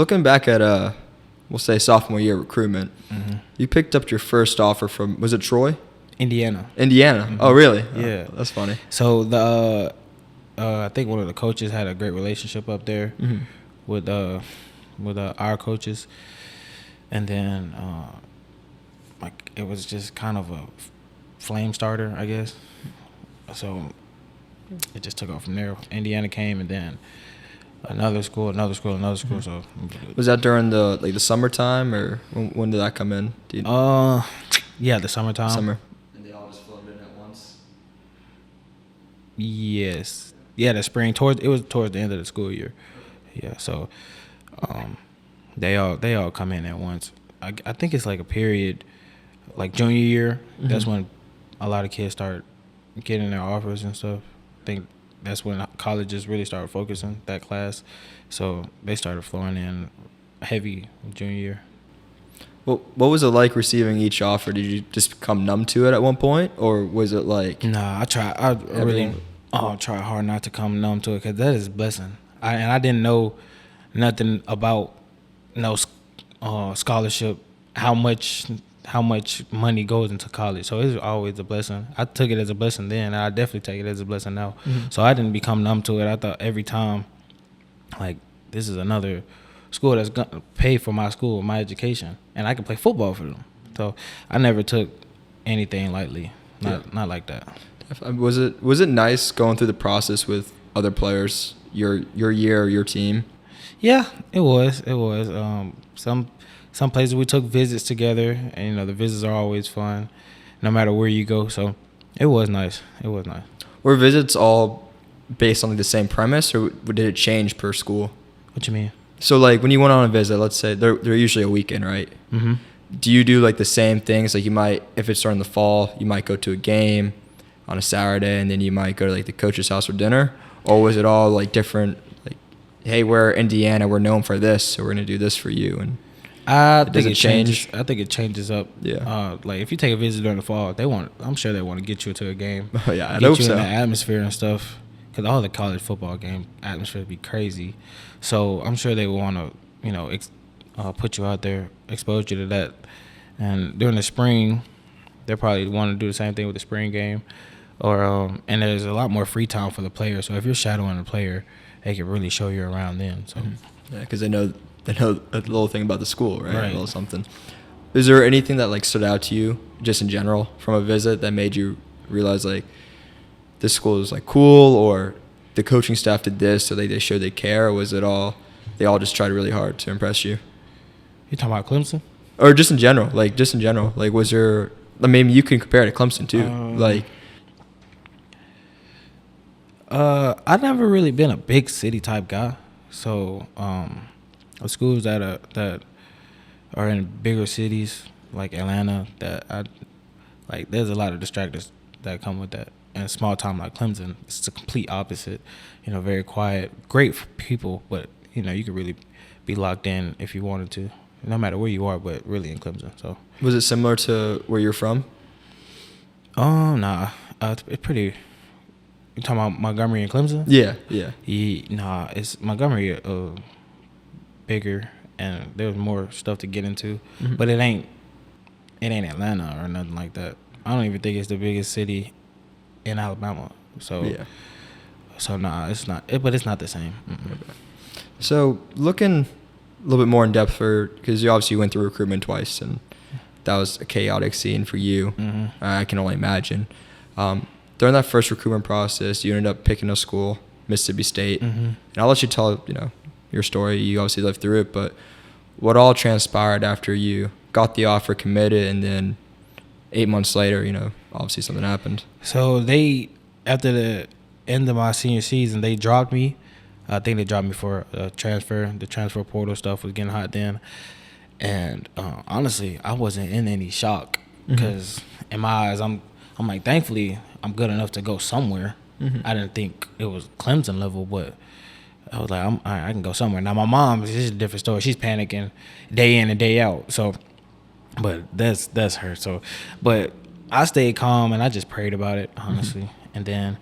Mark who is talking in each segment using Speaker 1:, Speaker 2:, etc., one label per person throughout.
Speaker 1: looking back at we'll say sophomore year recruitment, you picked up your first offer from, was it Troy?
Speaker 2: Indiana.
Speaker 1: Oh, really?
Speaker 2: Yeah.
Speaker 1: Oh, that's funny.
Speaker 2: So I think one of the coaches had a great relationship up there with our coaches, and then like it was just kind of a flame starter, I guess. So it just took off from there. Indiana came, and then another school. So
Speaker 1: was that during the summertime, or when did that come in?
Speaker 2: Yeah, the summertime.
Speaker 1: Summer. And they all just floated in at once.
Speaker 2: Yes. Yeah, the spring. It was towards the end of the school year. Yeah, so they all come in at once. I think it's like a period, like junior year. That's when a lot of kids start getting their offers and stuff. I think that's when colleges really started focusing that class. So they started flowing in heavy junior year.
Speaker 1: Well, what was it like receiving each offer? Did you just become numb to it at one point, or was it like?
Speaker 2: Nah, I really try hard not to come numb to it, because that is a blessing. I didn't know nothing about scholarship, how much money goes into college. So it's always a blessing. I took it as a blessing then, and I definitely take it as a blessing now. So I didn't become numb to it. I thought every time, like, this is another school that's going to pay for my school, my education, and I can play football for them. So I never took anything lightly. Not like that.
Speaker 1: Was it nice going through the process with other players, your year, your team?
Speaker 2: Yeah, it was. Some places we took visits together, and the visits are always fun, no matter where you go. So it was nice.
Speaker 1: Were visits all based on the same premise, or did it change per school?
Speaker 2: What you mean?
Speaker 1: So like when you went on a visit, let's say they're usually a weekend, right? Mm-hmm. Do you do like the same things? Like you might, if it's during the fall, you might go to a game on a Saturday, and then you might go to like the coach's house for dinner, or was it all like different? Like, hey, we're Indiana, we're known for this, so we're gonna do this for you, and
Speaker 2: I think it changes. I think it changes up.
Speaker 1: Yeah.
Speaker 2: Like if you take a visit during the fall, I'm sure they want to get you to a game.
Speaker 1: Oh yeah, I hope
Speaker 2: get you
Speaker 1: so.
Speaker 2: in the atmosphere and stuff, because all the college football game atmosphere would be crazy. So I'm sure they want to, put you out there, expose you to that. And during the spring, they probably want to do the same thing with the spring game, and there's a lot more free time for the player. So if you're shadowing a player, they can really show you around then. So
Speaker 1: yeah, because they know a little thing about the school, right?
Speaker 2: Right.
Speaker 1: A little something. Is there anything that like stood out to you just in general from a visit that made you realize like this school is like cool, or the coaching staff did this so they showed they care, or was it all they all just tried really hard to impress you?
Speaker 2: You talking about Clemson?
Speaker 1: Or just in general, like was there? I mean, you can compare it to Clemson too.
Speaker 2: I've never really been a big city type guy, so the schools that are in bigger cities like Atlanta, there's a lot of distractors that come with that. And small time like Clemson, it's the complete opposite. Very quiet, great for people, but you could really be locked in if you wanted to, no matter where you are, but really in Clemson. So
Speaker 1: was it similar to where you're from?
Speaker 2: Nah, it's pretty. You talking about Montgomery and Clemson?
Speaker 1: Yeah.
Speaker 2: Nah, it's Montgomery bigger, and there's more stuff to get into, but it ain't Atlanta or nothing like that. I don't even think it's the biggest city in Alabama. So
Speaker 1: yeah.
Speaker 2: So nah, it's not. But it's not the same.
Speaker 1: Okay. So looking a little bit more in depth because you obviously went through recruitment twice, and that was a chaotic scene for you. I can only imagine. During that first recruitment process, you ended up picking a school, Mississippi State, and I'll let you tell your story. You obviously lived through it, but what all transpired after you got the offer, committed, and then 8 months later, obviously something happened.
Speaker 2: So after the end of my senior season, they dropped me. I think they dropped me for a transfer. The transfer portal stuff was getting hot then. And honestly, I wasn't in any shock, because in my eyes, I'm like, thankfully, I'm good enough to go somewhere. I didn't think it was Clemson level, but I was like, I can go somewhere. Now, my mom, this is a different story. She's panicking day in and day out. So, but that's her. So, but I stayed calm, and I just prayed about it, honestly. And then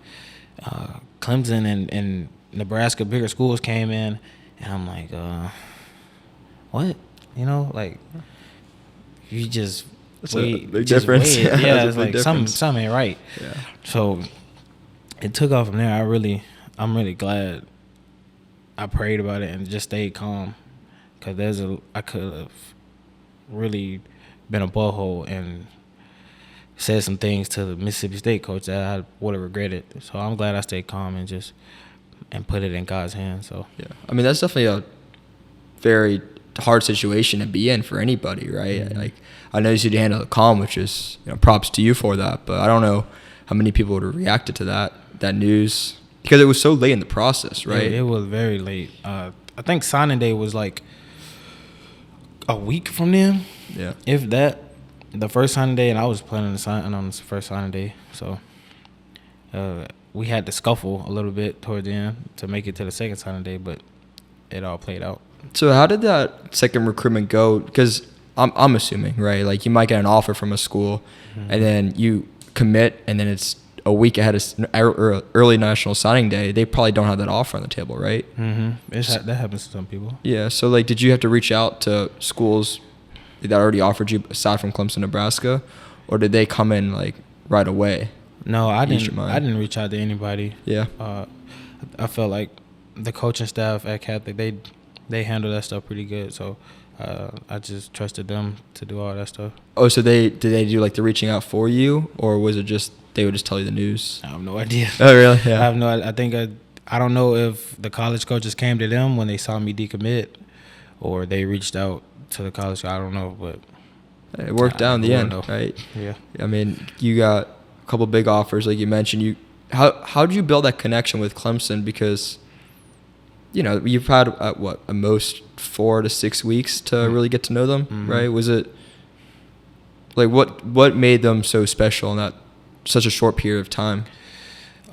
Speaker 2: Clemson and Nebraska, bigger schools came in, and I'm like, what? You know, like you just
Speaker 1: That's
Speaker 2: wait,
Speaker 1: a big
Speaker 2: just
Speaker 1: difference.
Speaker 2: wait. Yeah,
Speaker 1: That's
Speaker 2: it's
Speaker 1: a big
Speaker 2: like
Speaker 1: difference.
Speaker 2: something ain't right.
Speaker 1: Yeah.
Speaker 2: So it took off from there. I'm really glad I prayed about it and just stayed calm, because I could have really been a butthole and said some things to the Mississippi State coach that I would have regretted. So I'm glad I stayed calm and put it in God's hands. So
Speaker 1: Yeah. I mean, that's definitely a very hard situation to be in for anybody, right?
Speaker 2: Mm-hmm.
Speaker 1: Like, I know you said you handled it calm, which is, props to you for that. But I don't know how many people would have reacted to that news, because it was so late in the process, right?
Speaker 2: It was very late. I think signing day was like a week from then.
Speaker 1: Yeah.
Speaker 2: If that, the first signing day, and I was planning to sign on the first signing day. So we had to scuffle a little bit toward the end to make it to the second signing day, but it all played out.
Speaker 1: So how did that second recruitment go? Because I'm assuming, right, like you might get an offer from a school, and then you commit, and then it's a week ahead of early national signing day. They probably don't have that offer on the table, right?
Speaker 2: Mm-hmm. That happens to some people.
Speaker 1: Yeah. So like, did you have to reach out to schools that already offered you aside from Clemson, Nebraska, or did they come in like right away?
Speaker 2: No, I didn't reach out to anybody.
Speaker 1: Yeah.
Speaker 2: I felt like the coaching staff at Catholic, they handle that stuff pretty good. So I just trusted them to do all that stuff.
Speaker 1: Oh, so did they do like the reaching out for you, or was it just they would just tell you the news?
Speaker 2: I have no idea.
Speaker 1: Oh, really? Yeah.
Speaker 2: I have no. I think I don't know if the college coaches came to them when they saw me decommit, or they reached out to the college. I don't know, but
Speaker 1: It worked out in the end,
Speaker 2: know.
Speaker 1: right?
Speaker 2: Yeah.
Speaker 1: I mean, you got a couple big offers, like you mentioned. How did you build that connection with Clemson? Because you've had at most 4 to 6 weeks to really get to know them, right? Was it like what made them so special in that such a short period of time?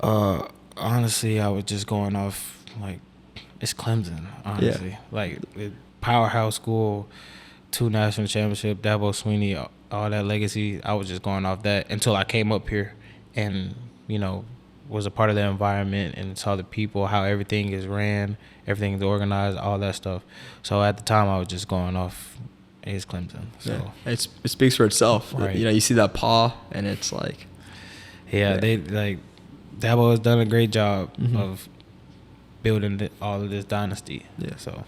Speaker 2: Honestly, I was just going off like it's Clemson. Honestly, like powerhouse school, 2 national championship, Dabo, Swinney, all that legacy. I was just going off that until I came up here and was a part of the environment and saw the people, how everything is ran, everything is organized, all that stuff. So at the time, I was just going off is Clemson. So
Speaker 1: it speaks for itself.
Speaker 2: Right.
Speaker 1: You see that paw, and it's like,
Speaker 2: they like Dabo has done a great job of building all of this dynasty.
Speaker 1: Yeah.
Speaker 2: So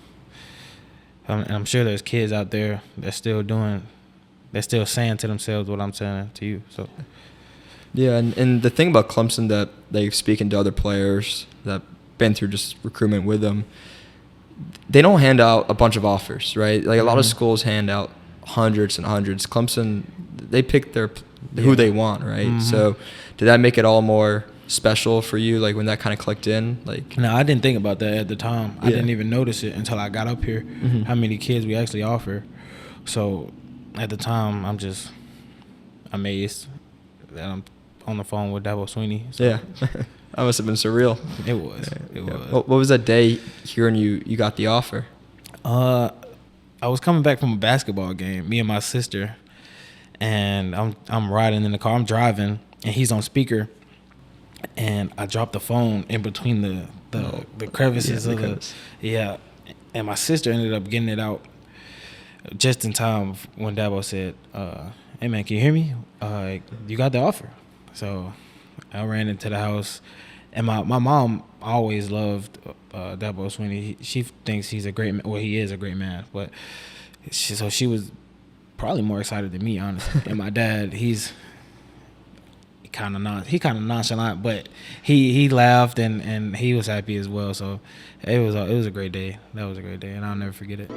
Speaker 2: I'm sure there's kids out there that's still saying to themselves what I'm saying to you. So.
Speaker 1: Yeah, and the thing about Clemson that they speaking to other players that been through just recruitment with them, they don't hand out a bunch of offers, right? Like a lot of schools hand out hundreds and hundreds. Clemson, they pick who they want, right? So did that make it all more special for you, like when that kind of clicked in? like?
Speaker 2: No, I didn't think about that at the time. I didn't even notice it until I got up here, how many kids we actually offer. So at the time, I'm just amazed that I'm on the phone with Dabo Swinney. So.
Speaker 1: Yeah. That must have been surreal.
Speaker 2: It was. It was.
Speaker 1: What was that day hearing you got the offer?
Speaker 2: I was coming back from a basketball game, me and my sister, and I'm riding in the car. I'm driving, and he's on speaker, and I dropped the phone in between the crevices of the and my sister ended up getting it out just in time when Dabo said, "Hey man, can you hear me? You got the offer." So I ran into the house, and my mom always loved Dabo Swinney. She thinks he's a great man. Well, he is a great man, but she was probably more excited than me, honestly. And my dad, he's kind of nonchalant, but he laughed and he was happy as well. So it was a great day. That was a great day, and I'll never forget it.